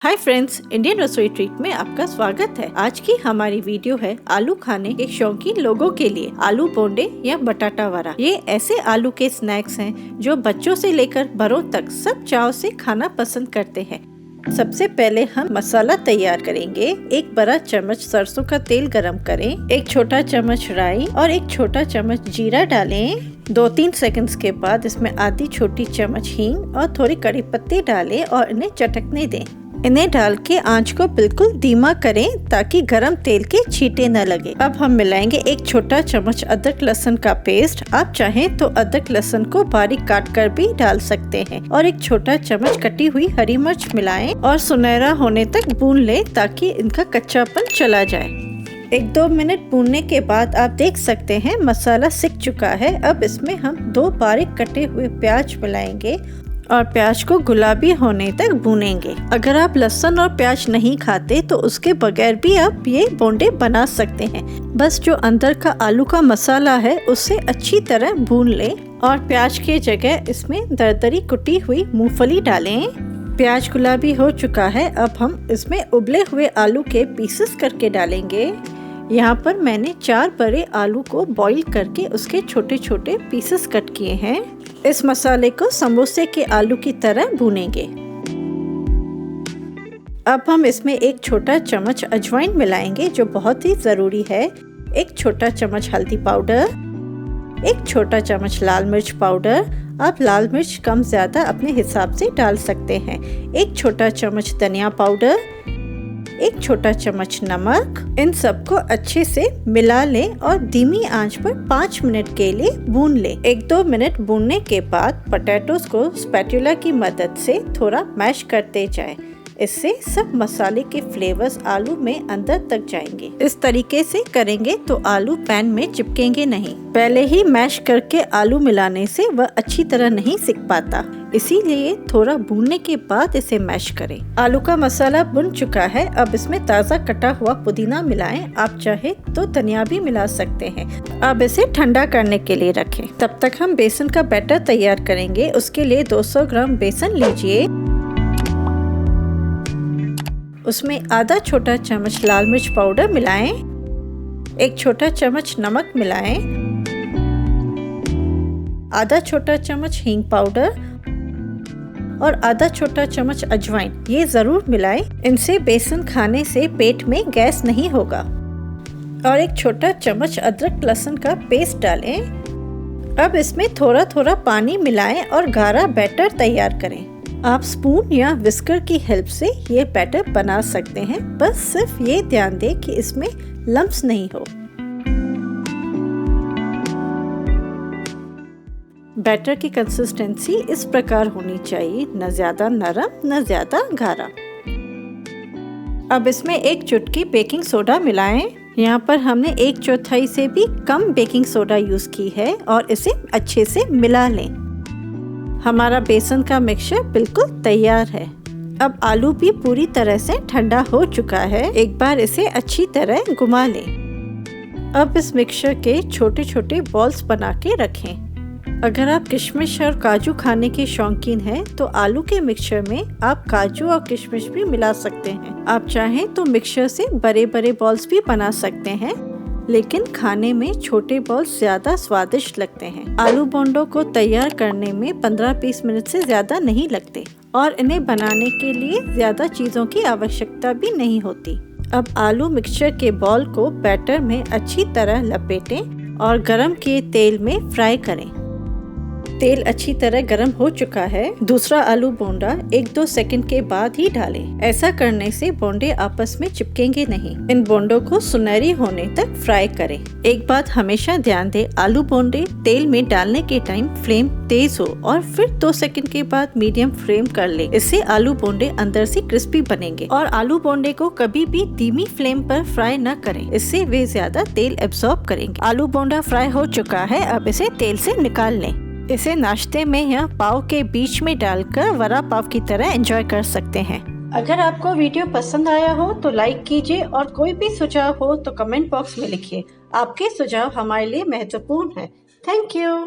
Hi friends, Indian रसोई treat में आपका स्वागत है। आज की हमारी वीडियो है आलू खाने के शौकीन लोगों के लिए आलू बोंडे या बटाटा वड़ा। ये ऐसे आलू के स्नैक्स हैं जो बच्चों से लेकर बड़ों तक सब चाव से खाना पसंद करते हैं। सबसे पहले हम मसाला तैयार करेंगे। एक बड़ा चम्मच सरसों का तेल गरम करें, एक छोटा चम्मच राई और एक छोटा चम्मच जीरा डालें। 2-3 सेकंड्स के बाद इसमें आधी छोटी चम्मच हींग और थोड़ी कड़ी पत्ती डालें और इन्हें चटकने दें। इन्हें डाल के आंच को बिल्कुल धीमा करें ताकि गरम तेल के छींटे न लगे। अब हम मिलाएंगे एक छोटा चम्मच अदरक लहसुन का पेस्ट। आप चाहें तो अदरक लहसुन को बारीक काट कर भी डाल सकते हैं और एक छोटा चम्मच कटी हुई हरी मिर्च मिलाएं और सुनहरा होने तक भून लें ताकि इनका कच्चापन चला जाए। 1-2 मिनट भूनने के बाद आप देख सकते हैं मसाला सिक चुका है। अब इसमें हम 2 बारीक कटे हुए प्याज मिलाएंगे और प्याज को गुलाबी होने तक भूनेंगे। अगर आप लहसुन और प्याज नहीं खाते तो उसके बगैर भी आप ये बोंडे बना सकते हैं। बस जो अंदर का आलू का मसाला है उसे अच्छी तरह भून लें और प्याज के जगह इसमें दरदरी कुटी हुई मूंगफली डालें। प्याज गुलाबी हो चुका है। अब हम इसमें उबले हुए आलू के पीसेस करके डालेंगे। यहाँ पर मैंने 4 बड़े आलू को बॉईल करके उसके छोटे छोटे पीसेस कट किए हैं। इस मसाले को समोसे के आलू की तरह भूनेंगे। अब हम इसमें एक छोटा चम्मच अजवाइन मिलाएंगे जो बहुत ही जरूरी है। एक छोटा चम्मच हल्दी पाउडर, एक छोटा चम्मच लाल मिर्च पाउडर। आप लाल मिर्च कम ज्यादा अपने हिसाब से डाल सकते हैं। एक छोटा चम्मच धनिया पाउडर, एक छोटा चम्मच नमक। इन सबको अच्छे से मिला लें और धीमी आंच पर 5 मिनट के लिए भून लें। 1-2 मिनट भूनने के बाद पोटैटोस को स्पैटुला की मदद से थोड़ा मैश करते जाएं। इससे सब मसाले के फ्लेवर्स आलू में अंदर तक जाएंगे। इस तरीके से करेंगे तो आलू पैन में चिपकेंगे नहीं। पहले ही मैश करके आलू मिलाने से वह अच्छी तरह नहीं सिक पाता, इसीलिए थोड़ा भूनने के बाद इसे मैश करें। आलू का मसाला भुन चुका है। अब इसमें ताज़ा कटा हुआ पुदीना मिलाएं। आप चाहे तो धनिया भी मिला सकते हैं। अब इसे ठंडा करने के लिए रखें। तब तक हम बेसन का बैटर तैयार करेंगे। उसके लिए 200 ग्राम बेसन लीजिए। उसमें आधा छोटा चम्मच लाल मिर्च पाउडर मिलाएं, एक छोटा चम्मच नमक मिलाएं, आधा छोटा चम्मच हींग पाउडर और आधा छोटा चम्मच अजवाइन। ये जरूर मिलाएं। इनसे बेसन खाने से पेट में गैस नहीं होगा। और एक छोटा चम्मच अदरक लहसुन का पेस्ट डालें। अब इसमें थोड़ा थोड़ा पानी मिलाएं और गाढ़ा बैटर तैयार करें। आप स्पून या विस्कर की हेल्प से ये बैटर बना सकते हैं। बस सिर्फ ये ध्यान दें कि इसमें लम्प्स नहीं हो। बैटर की कंसिस्टेंसी इस प्रकार होनी चाहिए, न ज्यादा नरम न ज्यादा गाढ़ा। अब इसमें एक चुटकी बेकिंग सोडा मिलाएं। यहाँ पर हमने 1/4 से भी कम बेकिंग सोडा यूज की है और इसे अच्छे से मिला लें। हमारा बेसन का मिक्सचर बिल्कुल तैयार है। अब आलू भी पूरी तरह से ठंडा हो चुका है। एक बार इसे अच्छी तरह घुमा लें। अब इस मिक्सचर के छोटे छोटे बॉल्स बना के रखें। अगर आप किशमिश और काजू खाने के शौकीन हैं तो आलू के मिक्सचर में आप काजू और किशमिश भी मिला सकते हैं। आप चाहें तो मिक्सचर से बड़े बड़े बॉल्स भी बना सकते हैं, लेकिन खाने में छोटे बॉल्स ज्यादा स्वादिष्ट लगते हैं। आलू बोंडों को तैयार करने में 15-20 मिनट से ज्यादा नहीं लगते और इन्हें बनाने के लिए ज्यादा चीजों की आवश्यकता भी नहीं होती। अब आलू मिक्सचर के बॉल को बैटर में अच्छी तरह लपेटें और गरम किए तेल में फ्राई करें। तेल अच्छी तरह गरम हो चुका है। दूसरा आलू बोंडा 1-2 सेकंड के बाद ही डालें। ऐसा करने से बोंडे आपस में चिपकेंगे नहीं। इन बोंडों को सुनहरी होने तक फ्राई करें। एक बात हमेशा ध्यान दें, आलू बोंडे तेल में डालने के टाइम फ्लेम तेज हो और फिर 2 सेकंड के बाद मीडियम फ्लेम कर लें। इससे आलू बोंडे अंदर से क्रिस्पी बनेंगे। और आलू बोंडे को कभी भी धीमी फ्लेम पर फ्राई न करें, इससे वे ज्यादा तेल एब्सॉर्ब करेंगे। आलू बोंडा फ्राई हो चुका है। अब इसे तेल से निकाल लें। इसे नाश्ते में या पाव के बीच में डालकर वड़ा पाव की तरह एंजॉय कर सकते हैं। अगर आपको वीडियो पसंद आया हो तो लाइक कीजिए और कोई भी सुझाव हो तो कमेंट बॉक्स में लिखिए। आपके सुझाव हमारे लिए महत्वपूर्ण है। Thank you.